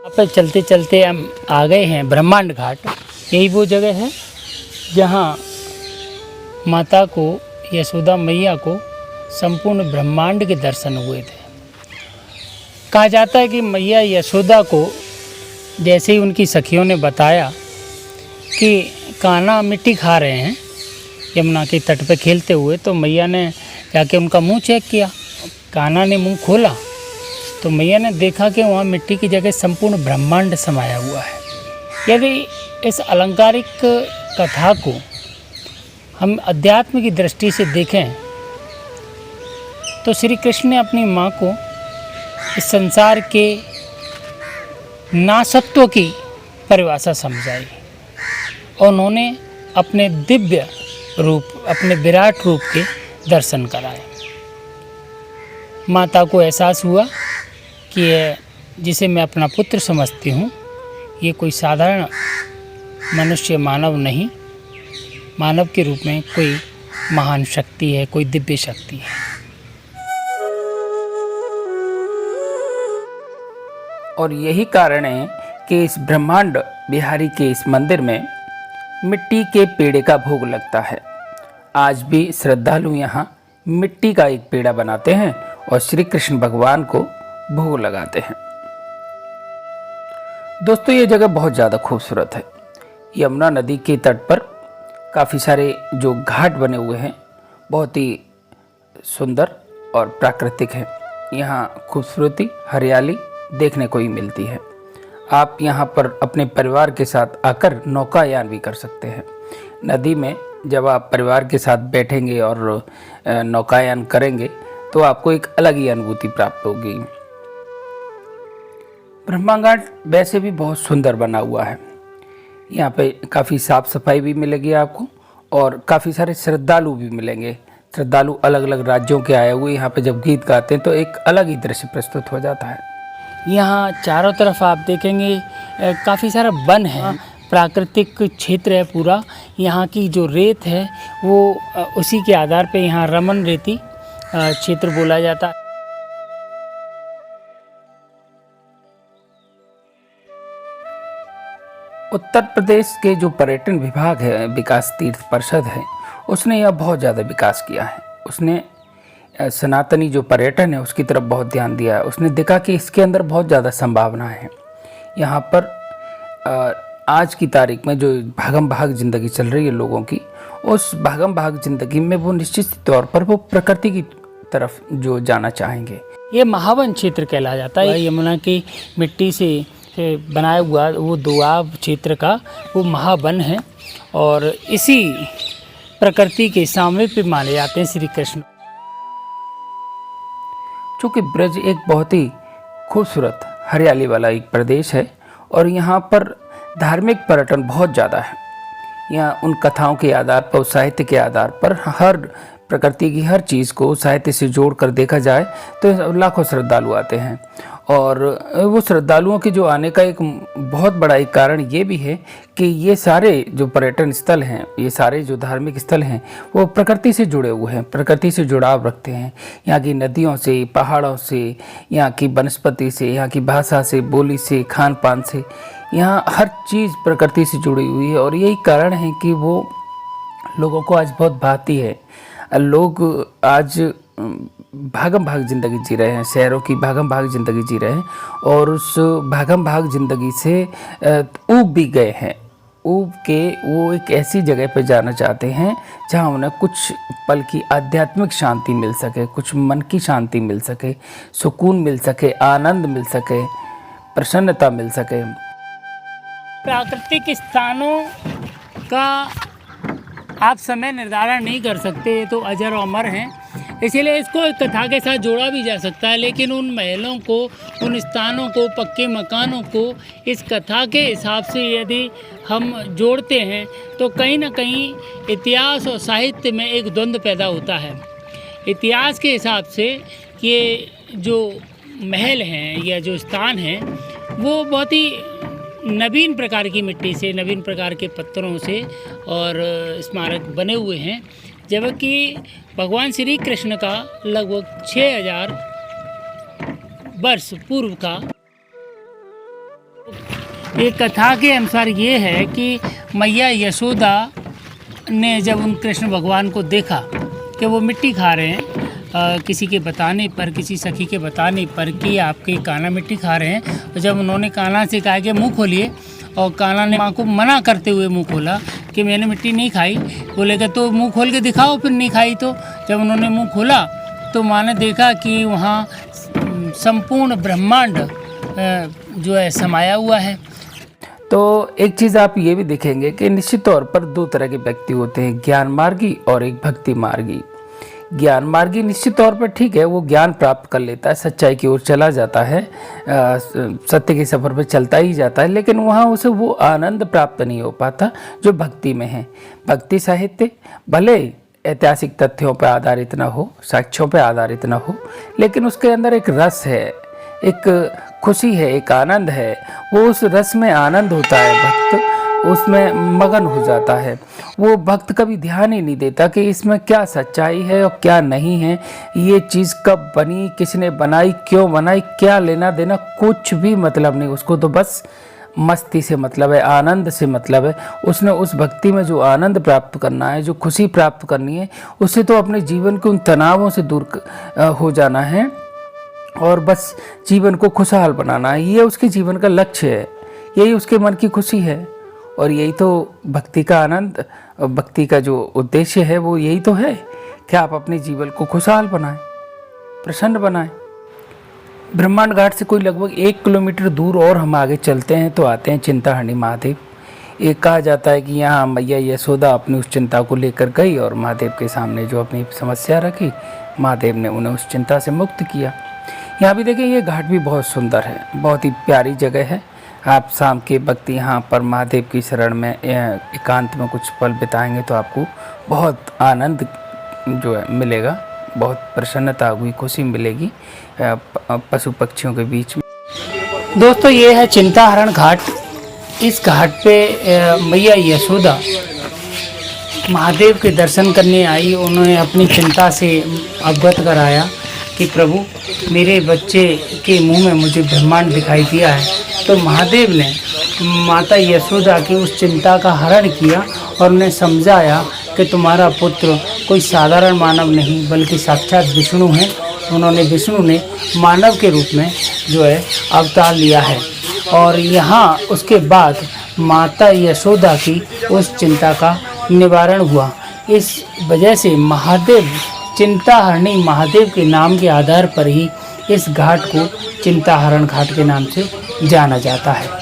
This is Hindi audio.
यहाँ पे चलते चलते हम आ गए हैं ब्रह्मांड घाट। यही वो जगह है जहाँ माता को, यशोदा मैया को संपूर्ण ब्रह्मांड के दर्शन हुए थे। कहा जाता है कि मैया यशोदा को जैसे ही उनकी सखियों ने बताया कि कान्हा मिट्टी खा रहे हैं यमुना के तट पे खेलते हुए, तो मैया ने जाके उनका मुंह चेक किया। कान्हा ने मुंह खोला तो मैया ने देखा कि वहाँ मिट्टी की जगह संपूर्ण ब्रह्मांड समाया हुआ है। यदि इस अलंकारिक कथा को हम अध्यात्म की दृष्टि से देखें तो श्री कृष्ण ने अपनी माँ को इस संसार के नासत्व की परिभाषा समझाई और उन्होंने अपने दिव्य रूप, अपने विराट रूप के दर्शन कराए। माता को एहसास हुआ कि जिसे मैं अपना पुत्र समझती हूँ, ये कोई साधारण मनुष्य, मानव नहीं, मानव के रूप में कोई महान शक्ति है, कोई दिव्य शक्ति है। और यही कारण है कि इस ब्रह्मांड बिहारी के इस मंदिर में मिट्टी के पेड़े का भोग लगता है। आज भी श्रद्धालु यहाँ मिट्टी का एक पेड़ा बनाते हैं और श्री कृष्ण भगवान को भोग लगाते हैं। दोस्तों, ये जगह बहुत ज़्यादा खूबसूरत है। यमुना नदी के तट पर काफ़ी सारे जो घाट बने हुए हैं बहुत ही सुंदर और प्राकृतिक हैं। यहाँ खूबसूरती, हरियाली देखने को ही मिलती है। आप यहाँ पर अपने परिवार के साथ आकर नौकायान भी कर सकते हैं। नदी में जब आप परिवार के साथ बैठेंगे और नौकायान करेंगे तो आपको एक अलग ही अनुभूति प्राप्त होगी। ब्रह्मांड घाट वैसे भी बहुत सुंदर बना हुआ है। यहाँ पे काफ़ी साफ सफाई भी मिलेगी आपको और काफ़ी सारे श्रद्धालु भी मिलेंगे। श्रद्धालु अलग अलग राज्यों के आए हुए यहाँ पे जब गीत गाते हैं तो एक अलग ही दृश्य प्रस्तुत हो जाता है। यहाँ चारों तरफ आप देखेंगे काफ़ी सारा वन है, प्राकृतिक क्षेत्र है पूरा। यहाँ की जो रेत है वो उसी के आधार पे यहाँ रमन रेती क्षेत्र बोला जाता है। उत्तर प्रदेश के जो पर्यटन विभाग है, विकास तीर्थ परिषद है, उसने यह बहुत ज़्यादा विकास किया है। उसने सनातनी जो पर्यटन है उसकी तरफ बहुत ध्यान दिया है। उसने देखा कि इसके अंदर बहुत ज़्यादा संभावना है। यहाँ पर आज की तारीख में जो भागम भाग ज़िंदगी चल रही है लोगों की, उस भागम भाग ज़िंदगी में वो निश्चित तौर पर वो प्रकृति की तरफ जो जाना चाहेंगे। ये महावन क्षेत्र कहलाया जाता है। यमुना की मिट्टी से बनाया हुआ वो दोआब क्षेत्र का वो महावन है और इसी प्रकृति के सामने पे माने जाते हैं श्री कृष्ण। चूँकि ब्रज एक बहुत ही खूबसूरत हरियाली वाला एक प्रदेश है और यहाँ पर धार्मिक पर्यटन बहुत ज़्यादा है। यहाँ उन कथाओं के आधार पर, साहित्य के आधार पर हर प्रकृति की हर चीज़ को साहित्य से जोड़कर देखा जाए तो लाखों श्रद्धालु आते हैं। और वो श्रद्धालुओं के जो आने का एक बहुत बड़ा एक कारण ये भी है कि ये सारे जो पर्यटन स्थल हैं, ये सारे जो धार्मिक स्थल हैं, वो प्रकृति से जुड़े हुए हैं, प्रकृति से जुड़ाव रखते हैं। यहाँ की नदियों से, पहाड़ों से, यहाँ की वनस्पति से, यहाँ की भाषा से, बोली से, खान पान से, यहाँ हर चीज़ प्रकृति से जुड़ी हुई है। और यही कारण है कि वो लोगों को आज बहुत भाती है। लोग आज भागम भाग ज़िंदगी जी रहे हैं, शहरों की भागम भाग ज़िंदगी जी रहे हैं और उस भागम भाग ज़िंदगी से ऊब भी गए हैं। ऊब के वो एक ऐसी जगह पर जाना चाहते हैं जहां उन्हें कुछ पल की आध्यात्मिक शांति मिल सके, कुछ मन की शांति मिल सके, सुकून मिल सके, आनंद मिल सके, प्रसन्नता मिल सके। प्राकृतिक स्थानों का आप समय निर्धारण नहीं कर सकते, ये तो अजर और अमर हैं, इसीलिए इसको एक कथा के साथ जोड़ा भी जा सकता है। लेकिन उन महलों को, उन स्थानों को, पक्के मकानों को इस कथा के हिसाब से यदि हम जोड़ते हैं तो कहीं ना कहीं इतिहास और साहित्य में एक द्वंद्व पैदा होता है। इतिहास के हिसाब से ये जो महल हैं या जो स्थान हैं वो बहुत ही नवीन प्रकार की मिट्टी से, नवीन प्रकार के पत्थरों से और स्मारक बने हुए हैं, जबकि भगवान श्री कृष्ण का लगभग 6000 वर्ष पूर्व का एक कथा के अनुसार ये है कि मैया यशोदा ने जब उन कृष्ण भगवान को देखा कि वो मिट्टी खा रहे हैं, किसी के बताने पर, किसी सखी के बताने पर कि आपके कान्हा मिट्टी खा रहे हैं, तो जब उन्होंने कान्हा से कहा कि मुंह खोलिए, और कान्हा ने माँ को मना करते हुए मुंह खोला कि मैंने मिट्टी नहीं खाई। बोले कि तो मुंह खोल के दिखाओ, फिर नहीं खाई तो। जब उन्होंने मुंह खोला तो माँ ने देखा कि वहाँ संपूर्ण ब्रह्मांड जो है समाया हुआ है। तो एक चीज़ आप ये भी देखेंगे कि निश्चित तौर पर दो तरह के व्यक्ति होते हैं, ज्ञान मार्गी और एक भक्ति मार्गी। ज्ञान मार्गी निश्चित तौर पर ठीक है, वो ज्ञान प्राप्त कर लेता है, सच्चाई की ओर चला जाता है, सत्य के सफ़र पर चलता ही जाता है, लेकिन वहाँ उसे वो आनंद प्राप्त नहीं हो पाता जो भक्ति में है। भक्ति साहित्य भले ऐतिहासिक तथ्यों पर आधारित न हो, साक्ष्यों पर आधारित न हो, लेकिन उसके अंदर एक रस है, एक खुशी है, एक आनंद है। वो उस रस में आनंद होता है, भक्त उसमें मगन हो जाता है। वो भक्त कभी ध्यान ही नहीं देता कि इसमें क्या सच्चाई है और क्या नहीं है, ये चीज़ कब बनी, किसने बनाई, क्यों बनाई, क्या लेना देना, कुछ भी मतलब नहीं। उसको तो बस मस्ती से मतलब है, आनंद से मतलब है। उसने उस भक्ति में जो आनंद प्राप्त करना है, जो खुशी प्राप्त करनी है, उससे तो अपने जीवन के उन तनावों से दूर हो जाना है और बस जीवन को खुशहाल बनाना है। ये उसके जीवन का लक्ष्य है, यही उसके मन की खुशी है, और यही तो भक्ति का आनंद, भक्ति का जो उद्देश्य है वो यही तो है कि आप अपने जीवन को खुशहाल बनाएं, प्रसन्न बनाएं। ब्रह्मांड घाट से कोई लगभग 1 किलोमीटर दूर और हम आगे चलते हैं तो आते हैं चिंताहरणी महादेव। ये कहा जाता है कि यहाँ मैया यशोदा अपनी उस चिंता को लेकर गई और महादेव के सामने जो अपनी समस्या रखी, महादेव ने उन्हें उस चिंता से मुक्त किया। यहाँ भी देखें, ये घाट भी बहुत सुंदर है, बहुत ही प्यारी जगह है। आप शाम के वक्त यहाँ पर महादेव की शरण में एकांत में कुछ पल बिताएंगे तो आपको बहुत आनंद जो है मिलेगा, बहुत प्रसन्नता हुई, खुशी मिलेगी पशु पक्षियों के बीच में। दोस्तों, ये है चिंताहरण घाट। इस घाट पे मैया यशोदा महादेव के दर्शन करने आई। उन्होंने अपनी चिंता से अवगत कराया कि प्रभु, मेरे बच्चे के मुंह में मुझे ब्रह्मांड दिखाई दिया है। तो महादेव ने माता यशोदा की उस चिंता का हरण किया और उन्हें समझाया कि तुम्हारा पुत्र कोई साधारण मानव नहीं बल्कि साक्षात विष्णु है। उन्होंने, विष्णु ने मानव के रूप में जो है अवतार लिया है। और यहाँ उसके बाद माता यशोदा की उस चिंता का निवारण हुआ। इस वजह से महादेव, चिंताहरणी महादेव के नाम के आधार पर ही इस घाट को चिंताहरण घाट के नाम से जाना जाता है।